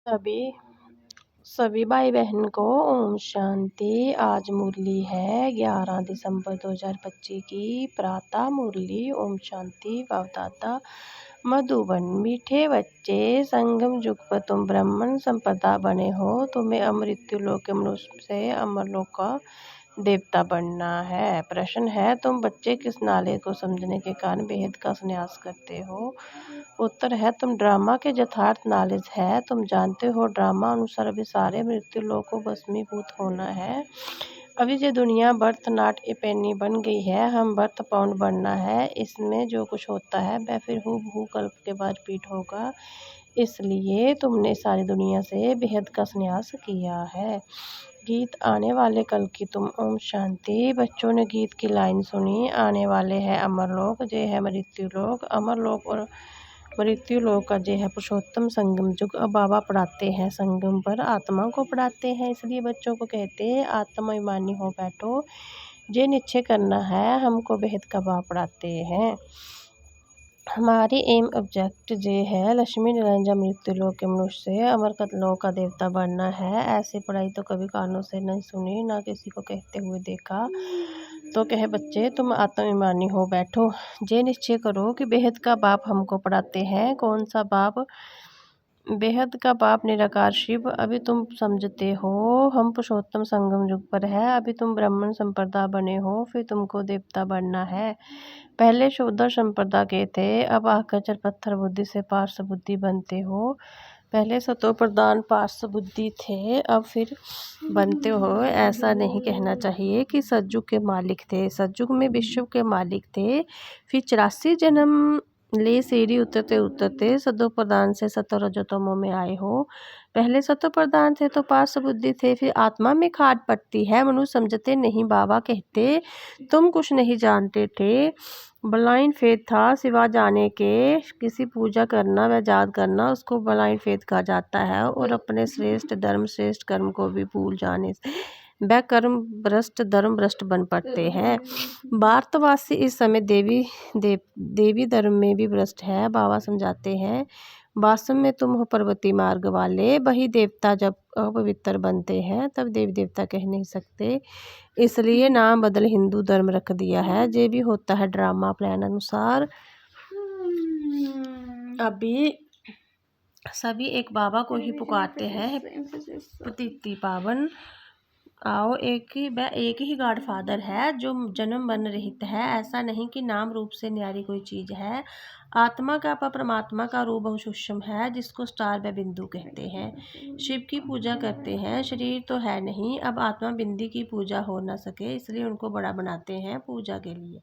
सभी सभी भाई बहन को ओम शांति। आज मुरली है 11 दिसंबर 2025 की प्रातः मुरली। ओम शांति। बाबदादा मधुबन। मीठे बच्चे, संगम युग पर तुम ब्राह्मण संप्रदाय बने हो। तुम्हें अमृत्यु लोक के मनुष्य से अमरलोक का देवता बनना है। प्रश्न है, तुम बच्चे किस नाले को समझने के कारण बेहद का संन्यास करते हो? उत्तर है, तुम ड्रामा के यथार्थ नॉलेज है। तुम जानते हो ड्रामा अनुसार अभी सारे मृत्यु लोक को भस्मीभूत होना है। अभी जो दुनिया बर्थ नॉट ए पेनी बन गई है, हम बर्थ पाउंड बनना है। इसमें जो कुछ होता है वह फिर हूबहू कल्प के बाद रिपीट होगा। इसलिए तुमने सारी दुनिया से बेहद का संन्यास किया है। गीत आने वाले कल की तुम ओम शांति। बच्चों ने गीत की लाइन सुनी। आने वाले है अमरलोक, जे है मृत्यु लोक। अमरलोक और मृत्यु लोक का जे है पुरुषोत्तम संगम युग। अब बाबा पढ़ाते हैं संगम पर, आत्मा को पढ़ाते हैं। इसलिए बच्चों को कहते हैं आत्मा अभिमानी हो बैठो, जे निश्चय करना है। हमको बेहद का बाप पढ़ाते हैं। हमारी एम ऑब्जेक्ट जे है लक्ष्मी निरंजन मृत्यु लोक के मनुष्य से अमर लोक का देवता बनना है। ऐसी पढ़ाई तो कभी कानों से नहीं सुनी, ना किसी को कहते हुए देखा। तो कहे बच्चे तुम आत्माभिमानी हो बैठो, जे निश्चय करो कि बेहद का बाप हमको पढ़ाते हैं। कौन सा बाप? बेहद का बाप निराकार शिव। अभी तुम समझते हो हम पुरुषोत्तम संगम युग पर है। अभी तुम ब्राह्मण संप्रदाय बने हो, फिर तुमको देवता बनना है। पहले शूद्र संप्रदाय के थे, अब आकर पत्थर बुद्धि से पार्श्व बुद्धि बनते हो। पहले सतो प्रधान पार्श्व बुद्धि थे, अब फिर बनते हो। ऐसा नहीं कहना चाहिए कि सतयुग के मालिक थे। सतयुग में विश्व के मालिक थे। फिर 84 जन्म ले सीढ़ी उतरते उतरते सतो प्रधान से सतो रजोतमो में आए हो। पहले सतो प्रधान थे तो पार्श्व बुद्धि थे, फिर आत्मा में खाद पड़ती है। मनुष्य समझते नहीं। बाबा कहते तुम कुछ नहीं जानते थे। ब्लाइंड फेथ था, सिवा जाने के किसी पूजा करना व याद करना, उसको ब्लाइंड फेथ कहा जाता है। और अपने श्रेष्ठ धर्म श्रेष्ठ कर्म को भी भूल जाने से वह कर्म भ्रष्ट धर्म भ्रष्ट बन पड़ते हैं। भारतवासी इस समय देवी धर्म में भी भ्रष्ट है। बाबा समझाते हैं वास्तव में तुम हो पर्वती मार्ग वाले। वही देवता जब अपवित्र बनते हैं तब देवी देवता कह नहीं सकते, इसलिए नाम बदल हिंदू धर्म रख दिया है। ये भी होता है ड्रामा प्लान अनुसार। अभी सभी एक बाबा को ही पुकारते हैं, पतिति पावन आओ। एक ही गॉड फादर है जो जन्म मरण रहित है। ऐसा नहीं कि नाम रूप से न्यारी कोई चीज है। आत्मा का परमात्मा का रूप बहुत सूक्ष्म है, जिसको स्टार व बिंदु कहते हैं। शिव की पूजा करते हैं, शरीर तो है नहीं। अब आत्मा बिंदी की पूजा हो न सके, इसलिए उनको बड़ा बनाते हैं पूजा के लिए।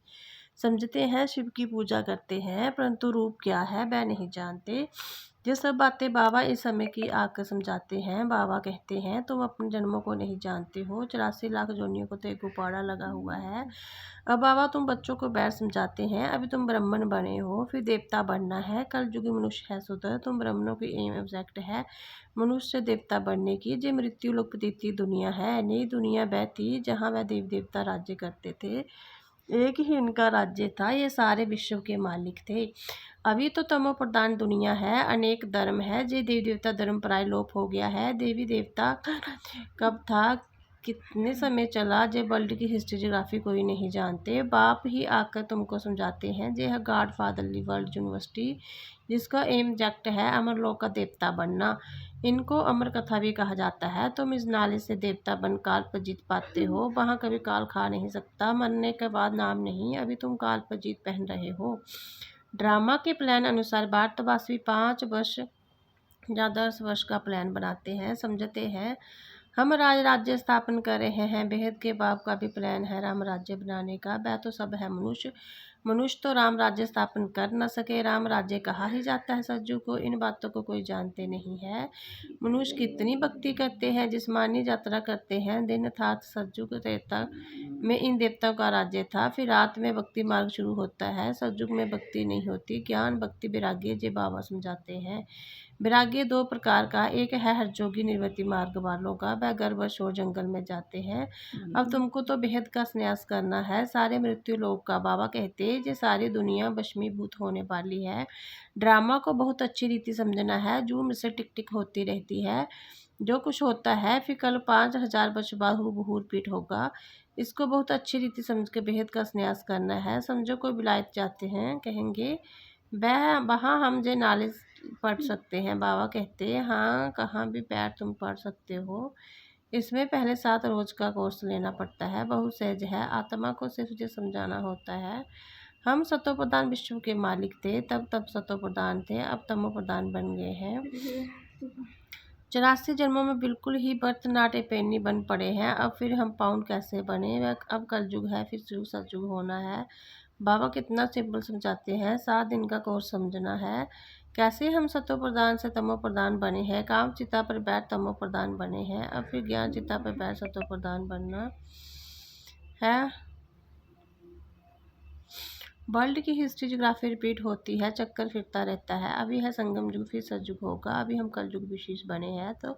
समझते हैं शिव की पूजा करते हैं, परंतु रूप क्या है वह नहीं जानते। ये सब बातें बाबा इस समय की आकर समझाते हैं। बाबा कहते हैं तुम अपने जन्मों को नहीं जानते हो। 84 लाख जोनियों को तो एक गुब्बारा लगा हुआ है। अब बाबा तुम बच्चों को बैठ समझाते हैं। अभी तुम ब्राह्मण बने हो, फिर देवता बनना है। कल युगी मनुष्य है सुधर। तुम ब्राह्मणों की एम एग्जैक्ट है मनुष्य से देवता बनने की। जो मृत्यु लोक प्रतीति दुनिया है, नई दुनिया वह थी जहाँ वह देव देवता राज्य करते थे। एक ही इनका राज्य था, ये सारे विश्व के मालिक थे। अभी तो तमो प्रधान दुनिया है, अनेक धर्म है। जे देवी देवता धर्म प्राय लोप हो गया है। देवी देवता कब था, कितने समय चला, जे वर्ल्ड की हिस्ट्री जोग्राफी कोई नहीं जानते। बाप ही आकर तुमको समझाते हैं। जे है गॉड फादरली वर्ल्ड यूनिवर्सिटी, जिसका एम जेक्ट है अमरलोक का देवता बनना। इनको अमर कथा भी कहा जाता है। तुम इस नाले से देवता बन काल पर जीत पाते हो। वहाँ कभी काल खा नहीं सकता। मरने के बाद नाम नहीं। अभी तुम काल पर जीत पहन रहे हो। ड्रामा के प्लान अनुसार भारतवासी 5 वर्ष या 10 वर्ष का प्लान बनाते हैं। समझते हैं हम राज्य स्थापन कर रहे हैं। बेहद के बाप का भी प्लान है राम राज्य बनाने का। वह तो सब है मनुष्य। मनुष्य तो राम राज्य स्थापन कर न सके। राम राज्य कहा ही जाता है सज्जू को। इन बातों को कोई जानते नहीं है। मनुष्य कितनी भक्ति करते हैं, जिस्मानी यात्रा करते हैं। दिन अर्थात सज्जुग देवता में इन देवताओं का राज्य था। फिर रात में भक्ति मार्ग शुरू होता है। सज्जुग में भक्ति नहीं होती। ज्ञान भक्ति वैराग्य जे बाबा समझाते हैं। वैराग्य दो प्रकार का, एक है हठयोगी निर्वृत्ति मार्ग वालों का, वह गर्भवश और जंगल में जाते हैं। अब तुमको तो बेहद का संन्यास करना है, सारे मृत्यु लोक का। बाबा कहते ये सारी दुनिया भस्मीभूत होने वाली है। ड्रामा को बहुत अच्छी रीति समझना है, जूम से टिक टिक होती रहती है। जो कुछ होता है फिर कल 5000 वर्ष बाद हूबहू रिपीट होगा। इसको बहुत अच्छी रीति समझ के बेहद का संन्यास करना है। समझो कोई विलायत जाते हैं, कहेंगे वह वहाँ हम जे नॉलेज पढ़ सकते हैं। बाबा कहते हैं हाँ, कहाँ भी पैर तुम पढ़ सकते हो। इसमें पहले 7 रोज का कोर्स लेना पड़ता है, बहुत सहज है। आत्मा को सिर्फ जो समझाना होता है। हम सतो प्रधान विश्व के मालिक थे, तब सतो प्रधान थे, अब तमो प्रधान बन गए हैं। 84 जन्मों में बिल्कुल ही बर्थ नाटे पेनी बन पड़े हैं। अब फिर हम पाउंड कैसे बने, वह अब कलयुग है, फिर युग सतयुग होना है। बाबा कितना सिंपल समझाते हैं, 7 दिन का कोर्स समझना है। कैसे हम सतो प्रधान से तमो प्रधान बने हैं, काम चिता पर बैठ तमो प्रधान बने हैं, अब फिर ज्ञान चिता पर बैठ सतो प्रधान बनना है। वर्ल्ड की हिस्ट्री जोग्राफी रिपीट होती है, चक्कर फिरता रहता है। अभी है संगम युग, फिर सतयुग होगा। अभी हम कलयुग विशेष बने हैं, तो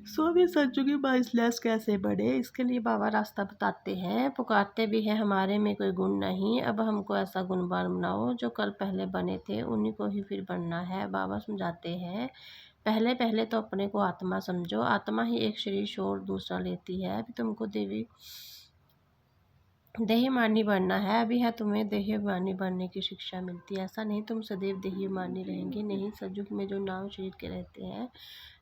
100वें सतयुगी 22 कैसे बने, इसके लिए बाबा रास्ता बताते हैं। पुकारते भी हैं हमारे में कोई गुण नहीं, अब हमको ऐसा गुणवान बनाओ जो कल पहले बने थे, उन्हीं को ही फिर बनना है। बाबा समझाते हैं पहले पहले तो अपने को आत्मा समझो, आत्मा ही एक शरीर छोड़ दूसरा लेती है। अभी तुमको देहमानी बनना है, अभी है तुम्हें देहमानी बनने की शिक्षा मिलती है। ऐसा नहीं तुम सदैव देहमानी रहेंगे, नहीं। सतयुग में जो नाम शरीर के रहते हैं,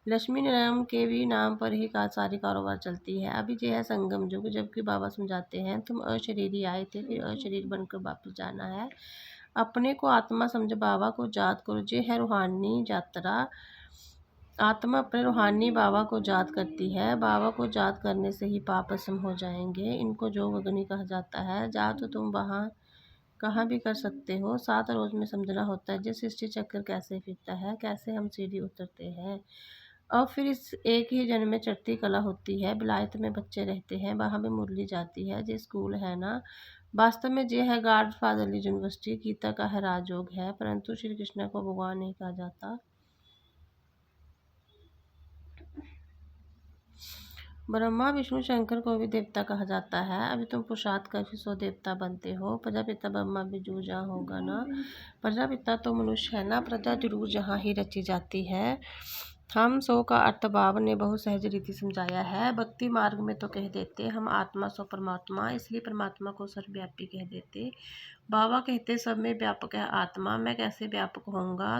लक्ष्मी नारायण के भी नाम पर ही सारी कारोबार चलती है। अभी जो है संगम युग, जबकि बाबा समझाते हैं तुम अशरीरी आए थे, फिर अशरीर बनकर वापस जाना है। अपने को आत्मा समझ बाबा को याद करो, ये है रूहानी यात्रा। आत्मा अपने रूहानी बाबा को याद करती है, बाबा को याद करने से ही पाप भस्म हो जाएंगे। इनको जोग अग्नि कहा जाता है। जा तो तुम वहाँ कहाँ भी कर सकते हो, 7 रोज में समझना होता है। जिस सृष्टि चक्कर कैसे फिरता है, कैसे हम सीढ़ी उतरते हैं। और फिर इस एक ही जन्म में चढ़ती कला होती है। विलायत में बच्चे रहते हैं, वहाँ भी मुरली जाती है। जो स्कूल है ना, वास्तव में ये है गॉड फादरली यूनिवर्सिटी। गीता का है राजयोग है, परंतु श्री कृष्ण को भगवान नहीं कहा जाता। ब्रह्मा विष्णु शंकर को भी देवता कहा जाता है। अभी तुम पुरुषार्थ कर फिर 100 देवता बनते हो। प्रजापिता ब्रह्मा भी जू जहाँ होगा ना, प्रजापिता तो मनुष्य है ना, प्रजा जरूर जहाँ ही रची जाती है। हम 100 का अर्थ बाबा ने बहुत सहज रीति समझाया है। भक्ति मार्ग में तो कह देते हम आत्मा सो परमात्मा, इसलिए परमात्मा को सर्वव्यापी कह देते। बाबा कहते सब में व्यापक है आत्मा, मैं कैसे व्यापक होऊंगा।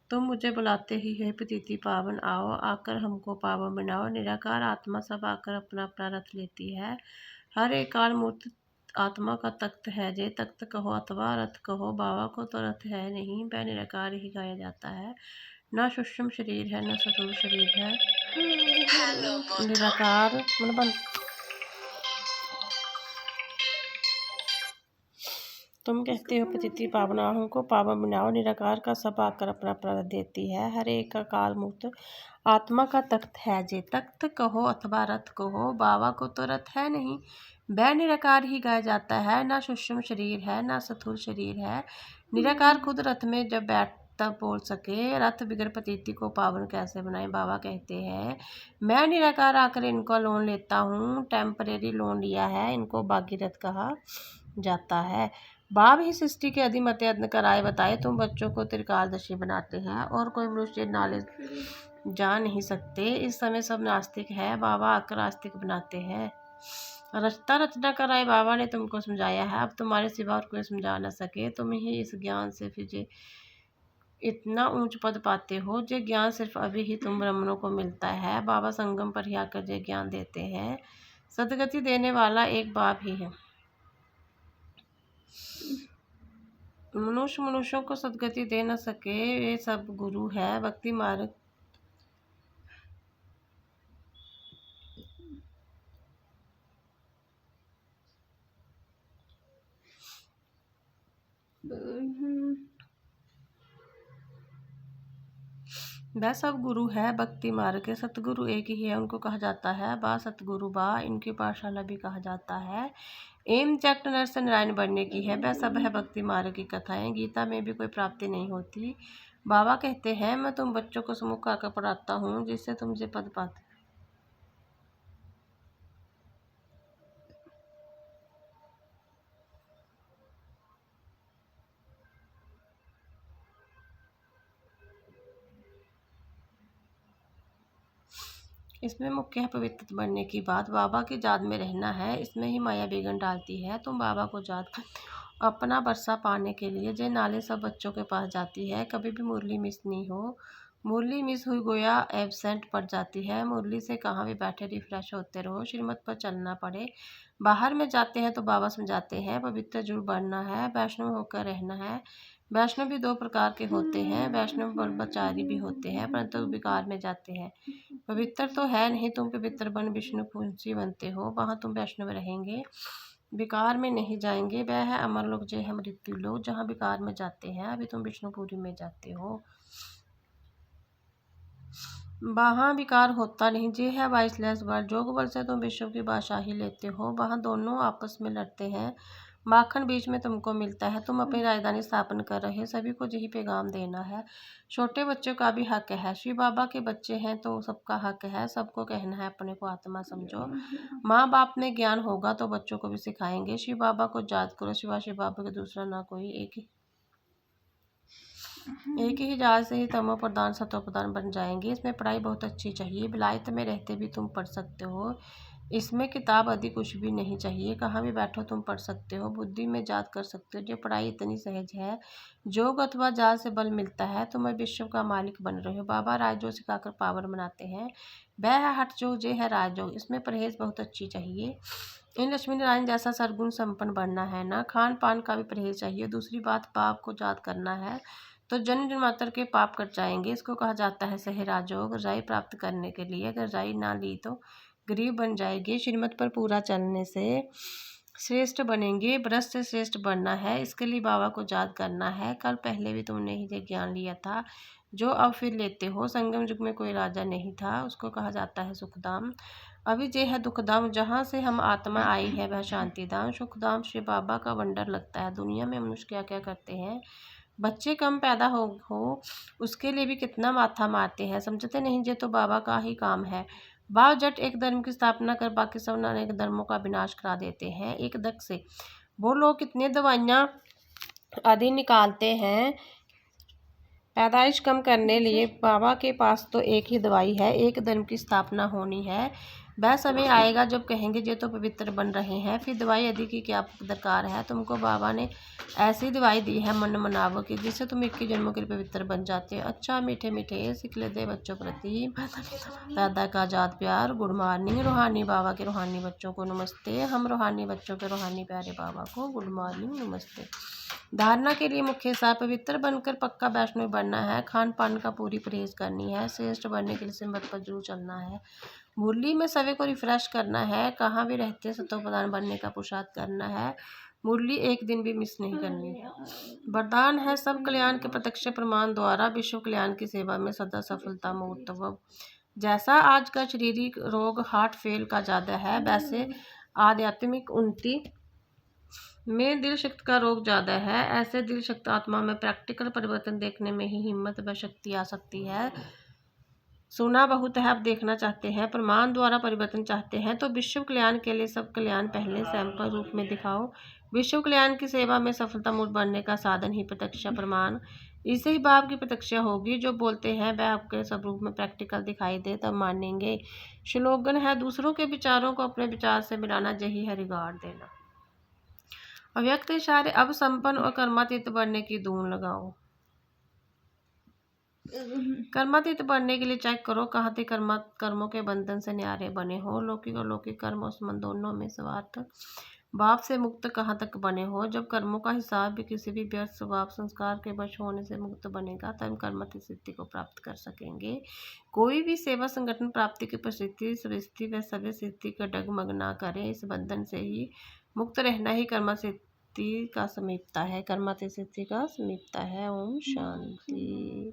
तुम मुझे बुलाते ही है प्रतीति पावन, आओ आकर हमको पावन बनाओ। निराकार आत्मा सब आकर अपना अपना रथ लेती है। हर एक काल मूर्त आत्मा का तख्त है, जे तख्त कहो अथवा रथ कहो। बाबा को तो रथ है नहीं, वह निराकार ही गाया जाता है। ना सूक्ष्म शरीर है, ना स्थूल शरीर है। निराकार मतलब तुम कहते हो पतिति पावना, हमको पावन बनाओ। निराकार का सब आकर अपना प्राण देती है। हर एक का काल मुक्त आत्मा का तख्त है, जे तख्त कहो अथवा रथ कहो। बाबा को तो रथ है नहीं, वह निराकार ही गाया जाता है। ना सूक्ष्म शरीर है, ना स्थूल शरीर है। निराकार खुद रथ में जब बैठ तब बोल सके, रथ बिगर प्रतीति को पावन कैसे बनाए। बाबा कहते हैं मैं निराकार आकर इनका लोन लेता हूँ, टेम्परेरी लोन लिया है, इनको भागीरथ कहा जाता है। बाप ही सृष्टि के अधिमत यत्न कराए बताए, तुम बच्चों को त्रिकालदर्शी बनाते हैं और कोई मनुष्य नॉलेज जा नहीं सकते। इस समय सब नास्तिक है, बाबा आकर आस्तिक बनाते हैं। रचता रचना कराए बाबा ने तुमको समझाया है, अब तुम्हारे सिवा और कोई समझा न सके। तुम ही इस ज्ञान से फिर इतना ऊंच पद पाते हो। जो ज्ञान सिर्फ अभी ही तुम ब्राह्मणों को मिलता है। बाबा संगम पर ही आकर जो ज्ञान देते हैं। सदगति देने वाला एक बाप ही है। मनुष्यों को सदगति दे न सके, ये सब गुरु है। भक्ति मार्ग वह सब गुरु है। भक्ति मार्ग के सतगुरु एक ही है, उनको कहा जाता है बा सतगुरु बा। इनकी पाठशाला भी कहा जाता है। एम चक्र नर से नारायण बनने की है, वह सब है भक्ति मार्ग की कथाएं। गीता में भी कोई प्राप्ति नहीं होती, बाबा कहते हैं मैं तुम बच्चों को सम्मुख आकर पढ़ाता हूँ जिससे तुमसे पद पाते। इसमें मुख्य है पवित्र बनने की बात। बाबा की याद में रहना है, इसमें ही माया बिगड़ डालती है। तुम बाबा को याद करते हो अपना वर्षा पाने के लिए। जे नाले सब बच्चों के पास जाती है, कभी भी मुरली मिस नहीं हो। मुरली मिस हुई गोया एबसेंट पड़ जाती है। मुरली से कहाँ भी बैठे रिफ्रेश होते रहो, श्रीमत पर चलना पड़े। बाहर में जाते हैं तो बाबा समझाते हैं पवित्र जरूर बनना है, वैष्णव होकर रहना है। वैष्णव भी दो प्रकार के होते हैं, वैष्णव ब्रह्मचारी भी होते हैं परंतु विकार में जाते हैं। पवित्र तो है नहीं, तुम पवित्र बन विष्णु पुंसी बनते हो, वहाँ तुम वैष्णव रहेंगे, विकार में नहीं जाएंगे। वह है अमर लोग, जय है मृत्यु लोग, जहाँ विकार में जाते हैं। अभी तुम विष्णुपुरी में जाते हो, वहाँ विकार होता नहीं। जे है 22 बार जोग बल से तुम विश्व की बादशाही लेते हो, वहाँ दोनों आपस में लड़ते हैं, माखन बीच में तुमको मिलता है। तुम अपनी राजधानी स्थापन कर रहे, सभी को यही पैगाम देना है। छोटे बच्चों का भी हक है, शिव बाबा के बच्चे हैं तो सबका हक है, सबको कहना है अपने को आत्मा समझो। माँ बाप में ज्ञान होगा तो बच्चों को भी सिखाएंगे, शिव बाबा को याद करो, शिवा शिव बाबा के दूसरा ना कोई। एक ही जहाज से ही तमो प्रधान सतो प्रधान बन जाएंगे। इसमें पढ़ाई बहुत अच्छी चाहिए, विलायत में रहते भी तुम पढ़ सकते हो। इसमें किताब आदि कुछ भी नहीं चाहिए, कहाँ भी बैठो तुम पढ़ सकते हो, बुद्धि में याद कर सकते हो। जो पढ़ाई इतनी सहज है, जोग अथवा जाल से बल मिलता है, तुम विश्व का मालिक बन रहे हो। बाबा राजयोग सिखाकर पावर बनाते हैं, वह है हठ जोग, जे है राजयोग। इसमें परहेज बहुत अच्छी चाहिए। इन लक्ष्मी नारायण जैसा सरगुण संपन्न बनना है ना, खान पान का भी परहेज चाहिए। दूसरी बात, पाप को याद करना है तो जन्म जन्मांतर के पाप कट जाएंगे। इसको कहा जाता है सही राजयोग। राई प्राप्त करने के लिए अगर राई ना ली तो गरीब बन जाएगी। श्रीमत पर पूरा चलने से श्रेष्ठ बनेंगे, व्रत से श्रेष्ठ बनना है। इसके लिए बाबा को याद करना है। कल पहले भी तुमने ही ये ज्ञान लिया था जो अब फिर लेते हो। संगम युग में कोई राजा नहीं था, उसको कहा जाता है सुखधाम। अभी जे है दुखधाम, जहाँ से हम आत्मा आई है वह शांतिधाम। सुखधाम श्री बाबा का वंडर लगता है। दुनिया में मनुष्य क्या क्या करते हैं, बच्चे कम पैदा हो उसके लिए भी कितना माथा मारते हैं, समझते नहीं। ये तो बाबा का ही काम है। बाव जट एक धर्म की स्थापना कर बाकी सब अनेक धर्मों का विनाश करा देते हैं एक दक से। वो लोग कितनी दवाइयाँ आदि निकालते हैं पैदाइश कम करने लिए। बाबा के पास तो एक ही दवाई है, एक धर्म की स्थापना होनी है। वह समय आएगा जब कहेंगे ये तो पवित्र बन रहे हैं, फिर दवाई आदि की क्या दरकार है। तुमको बाबा ने ऐसी दवाई दी है मन मनावो की, जिससे तुम 21 जन्मों के लिए पवित्र बन जाते हो। अच्छा मीठे मीठे सिखले दे बच्चों प्रति दादा का आजाद प्यार। गुड मॉर्निंग रूहानी बाबा के रूहानी बच्चों को नमस्ते। हम रूहानी बच्चों के रूहानी प्यारे बाबा को गुड मॉर्निंग नमस्ते। धारणा के लिए मुख्य सा पवित्र बनकर पक्का वैष्णव बनना है, खान पान का पूरी परहेज करनी है, श्रेष्ठ बनने के लिए सिमत पर जरूर चलना है, मुरली में सभी को रिफ्रेश करना है, कहाँ भी रहते सतो प्रधान बनने का पुरुषार्थ करना है, मुरली एक दिन भी मिस नहीं करनी है। वरदान है सब कल्याण के प्रत्यक्ष प्रमाण द्वारा विश्व कल्याण की सेवा में सदा सफलता मुहूर्त। जैसा आज का शारीरिक रोग हार्ट फेल का ज़्यादा है, वैसे आध्यात्मिक उन्नति में दिल शक्ति का रोग ज़्यादा है। ऐसे दिल शक्ति आत्मा में प्रैक्टिकल परिवर्तन देखने में ही हिम्मत व शक्ति आ सकती है। सुना बहुत है, अब देखना चाहते हैं, प्रमाण द्वारा परिवर्तन चाहते हैं तो विश्व कल्याण के लिए सब कल्याण पहले सैंपल रूप में दिखाओ। विश्व कल्याण की सेवा में सफलता मूल बनने का साधन ही प्रत्यक्ष प्रमाण। इससे ही बाप की प्रत्यक्षा होगी। जो बोलते हैं वह आपके सब रूप में प्रैक्टिकल दिखाई दे तब मानेंगे। स्लोगन है दूसरों के विचारों को अपने विचार से मिलाना, यही है रिगार्ड देना। अव्यक्त इशारे अब संपन्न और कर्मातीत बनने की धून लगाओ। कर्मातीत बनने के लिए चेक करो कहाँ थे कर्मों के बंधन से न्यारे बने हो। लौकिक और लौकिक कर्म और संबंध दोनों में स्वार्थ भाव से मुक्त कहाँ तक बने हो। जब कर्मों का हिसाब भी किसी भी व्यर्थ स्वभाव संस्कार के वश होने से मुक्त बनेगा तब कर्मातीत स्थिति को प्राप्त कर सकेंगे। कोई भी सेवा संगठन प्राप्ति की परिस्थिति स्थिति व सभी स्थिति का डगमग ना करे। इस बंधन से ही मुक्त रहना ही कर्मातीत का समीपता है, कर्मातीत स्थिति का समीपता है। ओम शांति।